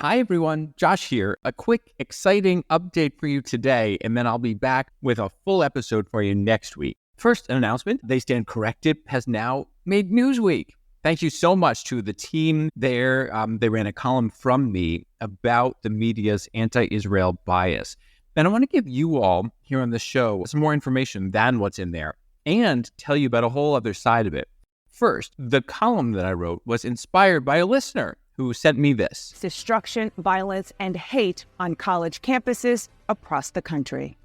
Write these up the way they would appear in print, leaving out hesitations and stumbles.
Hi, everyone. Josh here. A quick, exciting update for you today, and then I'll be back with a full episode for you next week. First, an announcement. They Stand Corrected has now made Newsweek. Thank you so much to the team there. They ran a column from me about the media's anti-Israel bias. And I want to give you all here on the show some more information than what's in there and tell you about a whole other side of it. First, the column that I wrote was inspired by a listener who sent me this. Destruction, violence, and hate on college campuses across the country.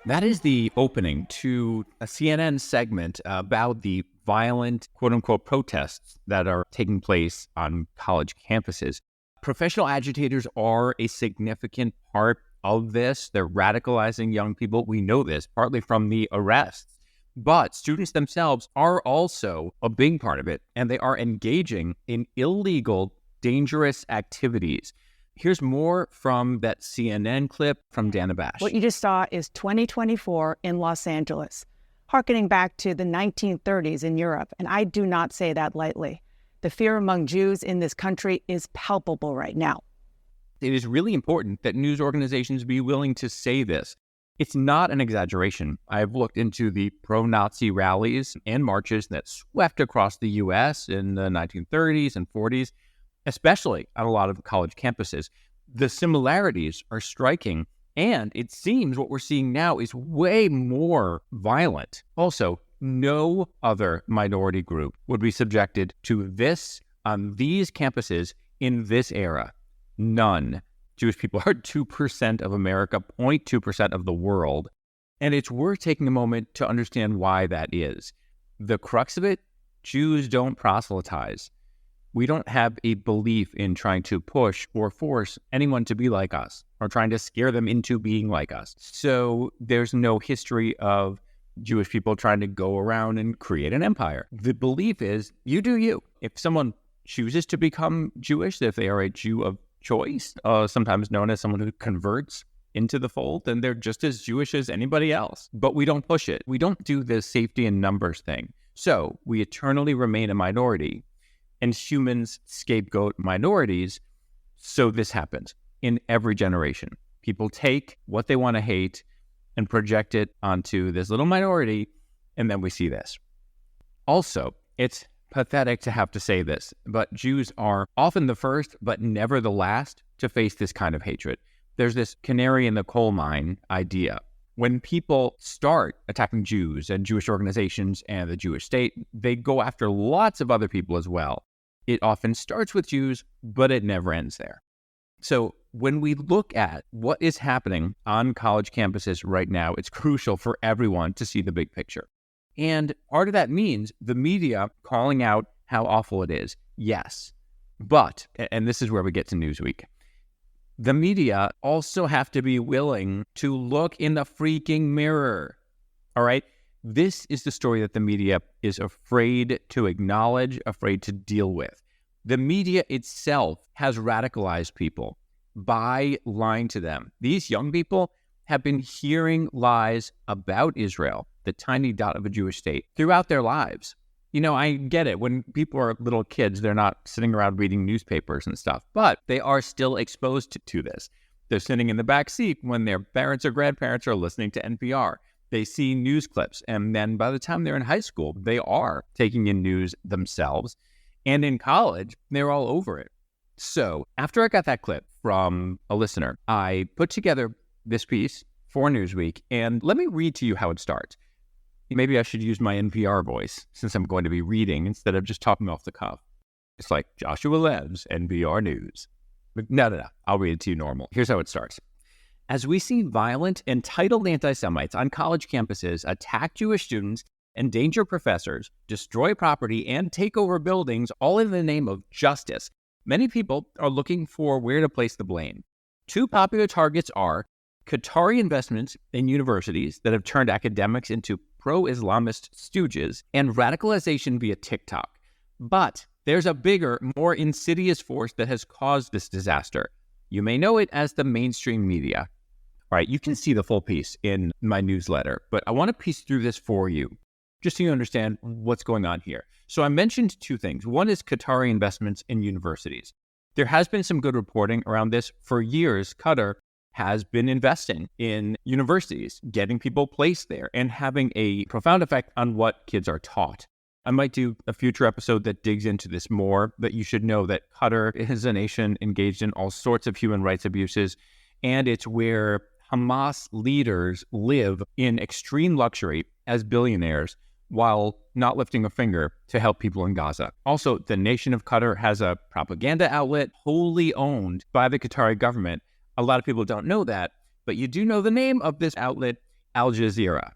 That is the opening to a CNN segment about the violent, quote-unquote, protests that are taking place on college campuses. Professional agitators are a significant part of this. They're radicalizing young people. We know this partly from the arrests. But students themselves are also a big part of it, and they are engaging in illegal, dangerous activities. Here's more from that CNN clip from Dana Bash. What you just saw is 2024 in Los Angeles, harkening back to the 1930s in Europe, and I do not say that lightly. The fear among Jews in this country is palpable right now. It is really important that news organizations be willing to say this. It's not an exaggeration. I've looked into the pro-Nazi rallies and marches that swept across the U.S. in the 1930s and 40s, especially on a lot of college campuses. The similarities are striking, and it seems what we're seeing now is way more violent. Also, no other minority group would be subjected to this on these campuses in this era. None. Jewish people are 2% of America, 0.2% of the world. And it's worth taking a moment to understand why that is. The crux of it, Jews don't proselytize. We don't have a belief in trying to push or force anyone to be like us or trying to scare them into being like us. So there's no history of Jewish people trying to go around and create an empire. The belief is you do you. If someone chooses to become Jewish, if they are a Jew of choice, sometimes known as someone who converts into the fold, then they're just as Jewish as anybody else. But we don't push it. We don't do the safety in numbers thing. So we eternally remain a minority, and humans scapegoat minorities. So this happens in every generation. People take what they want to hate and project it onto this little minority, and then we see this. Also, it's pathetic to have to say this, but Jews are often the first, but never the last to face this kind of hatred. There's this canary in the coal mine idea. When people start attacking Jews and Jewish organizations and the Jewish state, they go after lots of other people as well. It often starts with Jews, but it never ends there. So when we look at what is happening on college campuses right now, it's crucial for everyone to see the big picture. And part of that means the media calling out how awful it is. Yes. But, and this is where we get to Newsweek, the media also have to be willing to look in the freaking mirror. All right? This is the story that the media is afraid to acknowledge, afraid to deal with. The media itself has radicalized people by lying to them. These young people have been hearing lies about Israel, the tiny dot of a Jewish state, throughout their lives. You know, I get it. When people are little kids, they're not sitting around reading newspapers and stuff, but they are still exposed to this. They're sitting in the back seat when their parents or grandparents are listening to NPR. They see news clips, and then by the time they're in high school, they are taking in news themselves. And in college, they're all over it. So after I got that clip from a listener, I put together this piece for Newsweek, and let me read to you how it starts. Maybe I should use my NPR voice since I'm going to be reading instead of just talking off the cuff. It's like Joshua Lev's NPR News. But no. I'll read it to you normal. Here's how it starts. As we see violent, entitled anti-Semites on college campuses attack Jewish students, endanger professors, destroy property, and take over buildings, all in the name of justice, many people are looking for where to place the blame. Two popular targets are Qatari investments in universities that have turned academics into pro-Islamist stooges, and radicalization via TikTok. But there's a bigger, more insidious force that has caused this disaster. You may know it as the mainstream media. All right, you can see the full piece in my newsletter, but I want to piece through this for you, just so you understand what's going on here. So I mentioned two things. One is Qatari investments in universities. There has been some good reporting around this. For years, Qatar has been investing in universities, getting people placed there, and having a profound effect on what kids are taught. I might do a future episode that digs into this more, but you should know that Qatar is a nation engaged in all sorts of human rights abuses, and it's where Hamas leaders live in extreme luxury as billionaires while not lifting a finger to help people in Gaza. Also, the nation of Qatar has a propaganda outlet wholly owned by the Qatari government. A lot of people don't know that, but you do know the name of this outlet, Al Jazeera.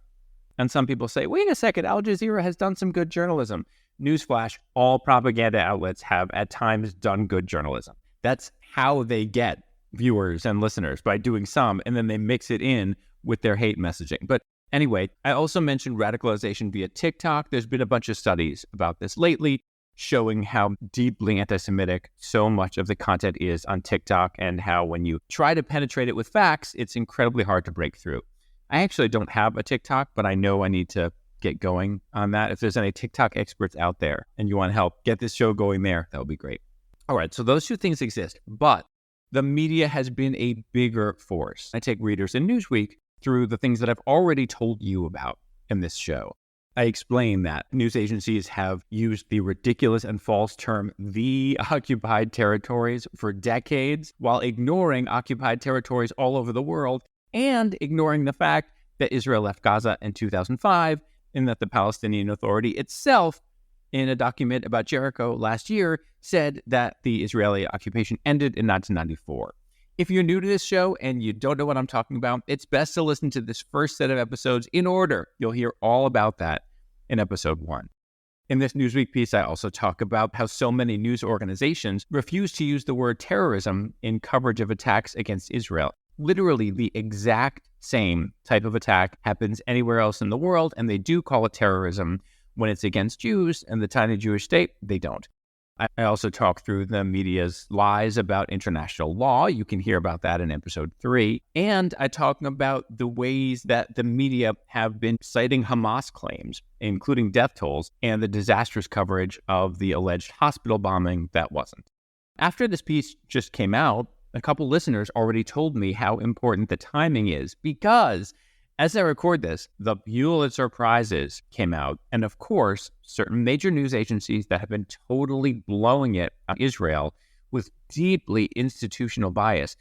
And some people say, wait a second, Al Jazeera has done some good journalism. Newsflash, all propaganda outlets have at times done good journalism. That's how they get viewers and listeners, by doing some, and then they mix it in with their hate messaging. But anyway, I also mentioned radicalization via TikTok. There's been a bunch of studies about this lately, showing how deeply anti-Semitic so much of the content is on TikTok, and how when you try to penetrate it with facts, it's incredibly hard to break through. I actually don't have a TikTok, but I know I need to get going on that. If there's any TikTok experts out there and you want to help get this show going there, that would be great. All right, so those two things exist, but the media has been a bigger force. I take readers in Newsweek through the things that I've already told you about in this show. I explain that news agencies have used the ridiculous and false term, the occupied territories, for decades, while ignoring occupied territories all over the world, and ignoring the fact that Israel left Gaza in 2005, and that the Palestinian Authority itself, in a document about Jericho last year, said that the Israeli occupation ended in 1994. If you're new to this show and you don't know what I'm talking about, it's best to listen to this first set of episodes in order. You'll hear all about that in episode 1. In this Newsweek piece, I also talk about how so many news organizations refuse to use the word terrorism in coverage of attacks against Israel. Literally the exact same type of attack happens anywhere else in the world, and they do call it terrorism when it's against Jews, and the tiny Jewish state, they don't. I also talk through the media's lies about international law. You can hear about that in episode 3. And I talk about the ways that the media have been citing Hamas claims, including death tolls, and the disastrous coverage of the alleged hospital bombing that wasn't. After this piece just came out, a couple listeners already told me how important the timing is, because as I record this, the Pulitzer Prizes came out, and of course, certain major news agencies that have been totally blowing it on Israel with deeply institutional bias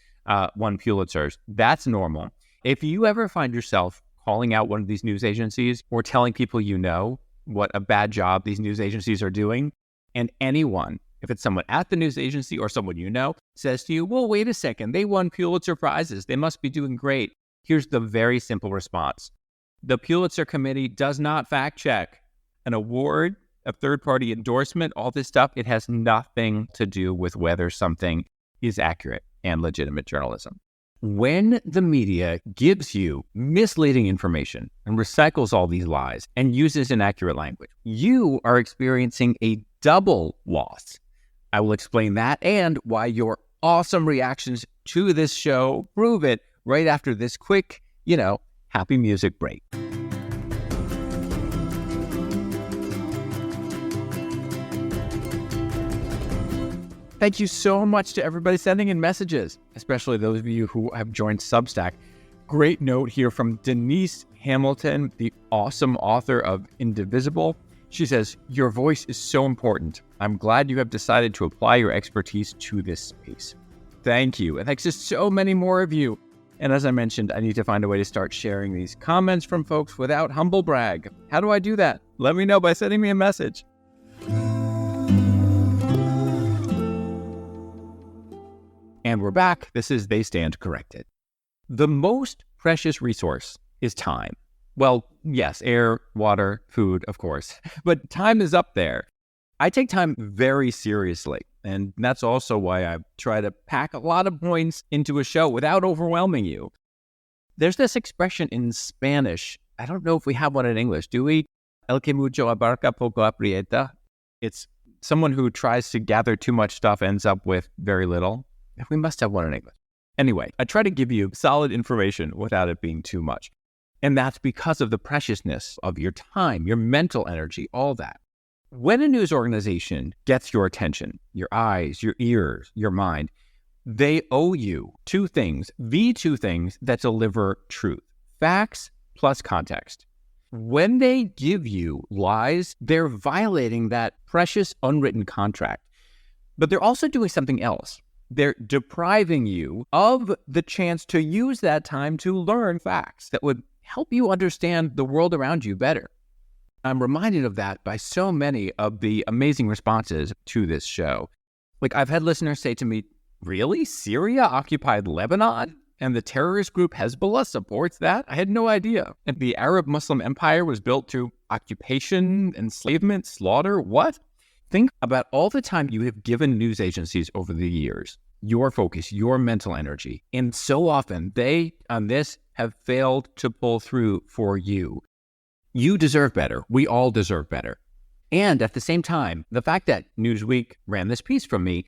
won Pulitzers. That's normal. If you ever find yourself calling out one of these news agencies or telling people you know what a bad job these news agencies are doing, and anyone, if it's someone at the news agency or someone you know, says to you, well, wait a second, they won Pulitzer Prizes, they must be doing great. Here's the very simple response. The Pulitzer Committee does not fact check. An award, a third-party endorsement, all this stuff, it has nothing to do with whether something is accurate and legitimate journalism. When the media gives you misleading information and recycles all these lies and uses inaccurate language, you are experiencing a double loss. I will explain that and why your awesome reactions to this show prove it right after this quick, happy music break. Thank you so much to everybody sending in messages, especially those of you who have joined Substack. Great note here from Denise Hamilton, the awesome author of Indivisible. She says, your voice is so important. I'm glad you have decided to apply your expertise to this space. Thank you. And thanks to so many more of you. And as I mentioned, I need to find a way to start sharing these comments from folks without humble brag. How do I do that? Let me know by sending me a message. And we're back. This is They Stand Corrected. The most precious resource is time. Well, yes, air, water, food, of course. But time is up there. I take time very seriously. And that's also why I try to pack a lot of points into a show without overwhelming you. There's this expression in Spanish. I don't know if we have one in English. Do we? El que mucho abarca poco aprieta. It's someone who tries to gather too much stuff ends up with very little. We must have one in English. Anyway, I try to give you solid information without it being too much. And that's because of the preciousness of your time, your mental energy, all that. When a news organization gets your attention, your eyes, your ears, your mind, they owe you two things, the two things that deliver truth: facts plus context. When they give you lies, they're violating that precious unwritten contract. But they're also doing something else. They're depriving you of the chance to use that time to learn facts that would help you understand the world around you better. I'm reminded of that by so many of the amazing responses to this show. Like, I've had listeners say to me, "Really? Syria occupied Lebanon? And the terrorist group Hezbollah supports that? I had no idea. And the Arab Muslim Empire was built through occupation, enslavement, slaughter? What?" Think about all the time you have given news agencies over the years, your focus, your mental energy. And so often they, on this, have failed to pull through for you. You deserve better. We all deserve better. And at the same time, the fact that Newsweek ran this piece from me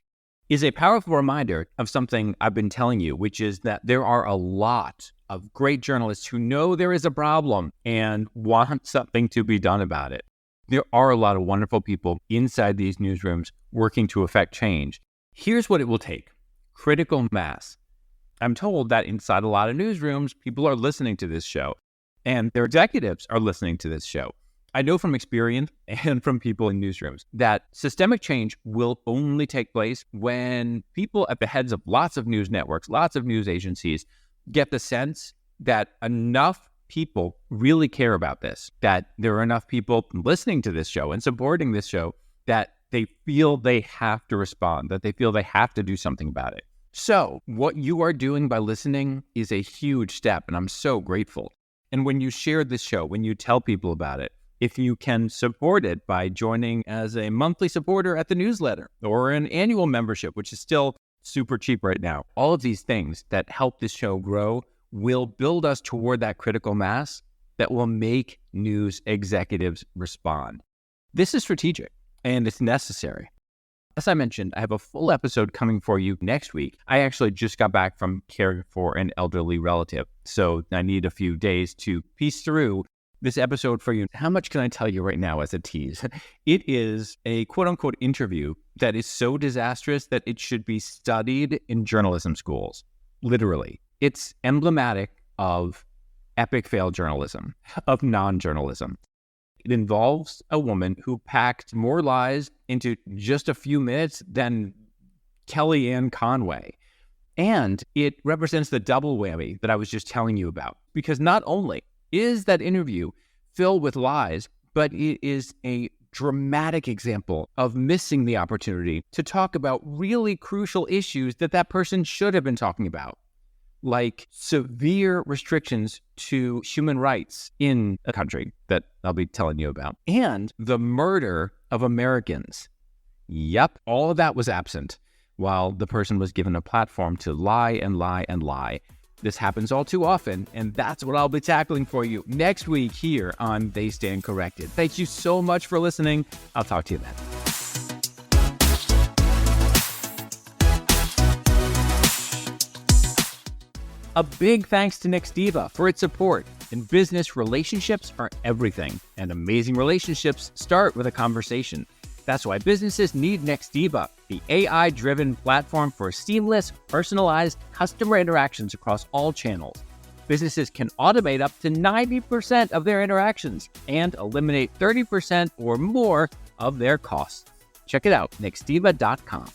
is a powerful reminder of something I've been telling you, which is that there are a lot of great journalists who know there is a problem and want something to be done about it. There are a lot of wonderful people inside these newsrooms working to affect change. Here's what it will take: critical mass. I'm told that inside a lot of newsrooms, people are listening to this show, and their executives are listening to this show. I know from experience and from people in newsrooms that systemic change will only take place when people at the heads of lots of news networks, lots of news agencies, get the sense that enough people really care about this, that there are enough people listening to this show and supporting this show, that they feel they have to respond, that they feel they have to do something about it. So what you are doing by listening is a huge step, and I'm so grateful. And when you share this show, when you tell people about it, if you can support it by joining as a monthly supporter at the newsletter or an annual membership, which is still super cheap right now, all of these things that help this show grow will build us toward that critical mass that will make news executives respond. This is strategic and it's necessary. As I mentioned, I have a full episode coming for you next week. I actually just got back from caring for an elderly relative, so I need a few days to piece through this episode for you. How much can I tell you right now as a tease? It is a quote-unquote interview that is so disastrous that it should be studied in journalism schools. Literally. It's emblematic of epic fail journalism, of non-journalism. It involves a woman who packed more lies into just a few minutes than Kellyanne Conway. And it represents the double whammy that I was just telling you about. Because not only is that interview filled with lies, but it is a dramatic example of missing the opportunity to talk about really crucial issues that person should have been talking about, like severe restrictions to human rights in a country that I'll be telling you about, and the murder of Americans. Yep, all of that was absent while the person was given a platform to lie and lie and lie. This happens all too often, and that's what I'll be tackling for you next week here on They Stand Corrected. Thank you so much for listening. I'll talk to you then. A big thanks to Nextiva for its support. In business, relationships are everything, and amazing relationships start with a conversation. That's why businesses need Nextiva, the AI-driven platform for seamless, personalized customer interactions across all channels. Businesses can automate up to 90% of their interactions and eliminate 30% or more of their costs. Check it out, nextiva.com.